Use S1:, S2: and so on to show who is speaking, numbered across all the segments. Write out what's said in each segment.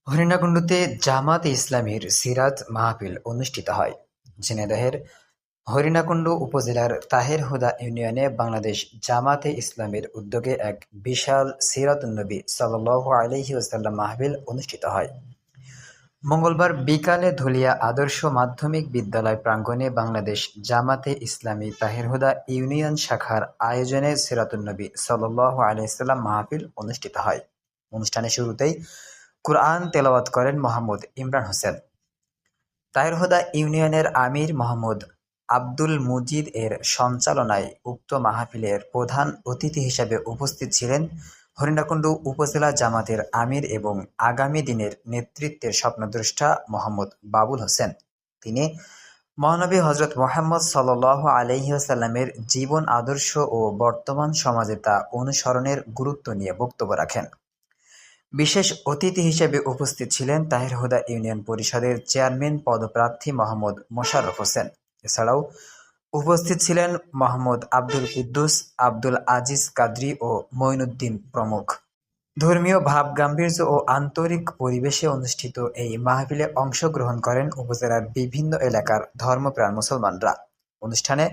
S1: হরিণাকুণ্ডুতে জামাতে ইসলামীর সিরাত মাহফিল অনুষ্ঠিত হয়। ঝিনাইদহের হরিণাকুণ্ডু উপজেলার তাহের হুদা ইউনিয়নে বাংলাদেশ জামাতে ইসলামীর উদ্যোগে এক বিশাল সিরাতুন্নবী সাল্লাল্লাহু আলাইহি ওয়াসাল্লাম মাহফিল অনুষ্ঠিত হয়। মঙ্গলবার বিকালে ধুলিয়া আদর্শ মাধ্যমিক বিদ্যালয় প্রাঙ্গণে বাংলাদেশ জামাতে ইসলামী তাহের হুদা ইউনিয়ন শাখার আয়োজনে সিরাতুন্নবী সাল্লাল্লাহু আলাইহি ওয়াসাল্লাম মাহফিল অনুষ্ঠিত হয়। অনুষ্ঠানের শুরুতেই কুরআন তেলাওয়াত করেন মোহাম্মদ ইমরান হোসেন। তাহের হুদা ইউনিয়নের আমির মোহাম্মদ আব্দুল মুজিদ এর সঞ্চালনায় উক্ত মাহফিলের প্রধান অতিথি হিসেবে উপস্থিত ছিলেন হরিণাকুণ্ডু উপজেলা জামাতের আমির এবং আগামী দিনের নেতৃত্বের স্বপ্নদ্রষ্টা মোহাম্মদ বাবুল হোসেন। তিনি মহানবী হজরত মুহাম্মদ সাল্লাল্লাহু আলাইহি ওয়াসাল্লামের জীবন আদর্শ ও বর্তমান সমাজে তা অনুসরণের গুরুত্ব নিয়ে বক্তব্য রাখেন। বিশেষ অতিথি হিসেবে উপস্থিত ছিলেন তাহের হুদা ইউনিয়ন পরিষদের চেয়ারম্যান পদপ্রার্থী মোহাম্মদ মোশাররফ হোসেন। এছাড়াও উপস্থিত ছিলেন মোহাম্মদ আব্দুল কুদ্দুস, আব্দুল আজিজ কাদরি ও মঈনুদ্দিন প্রমুখ। ধর্মীয় ভাবগাম্ভীর্য ও আন্তরিক পরিবেশে অনুষ্ঠিত এই মাহফিলে অংশগ্রহণ করেন উপজেলার বিভিন্ন এলাকার ধর্মপ্রাণ মুসলমানরা। অনুষ্ঠানে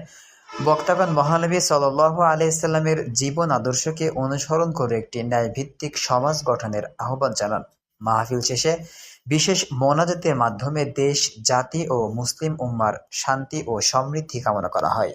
S1: বক্তাগণ মহানবী সাল্লাল্লাহু আলাইহি ওয়াসাল্লামের জীবন আদর্শকে অনুসরণ করে একটি ন্যায়ভিত্তিক সমাজ গঠনের আহ্বান জানান। মাহফিল শেষে বিশেষ মোনাজাতের মাধ্যমে দেশ, জাতি ও মুসলিম উম্মার শান্তি ও সমৃদ্ধি কামনা করা হয়।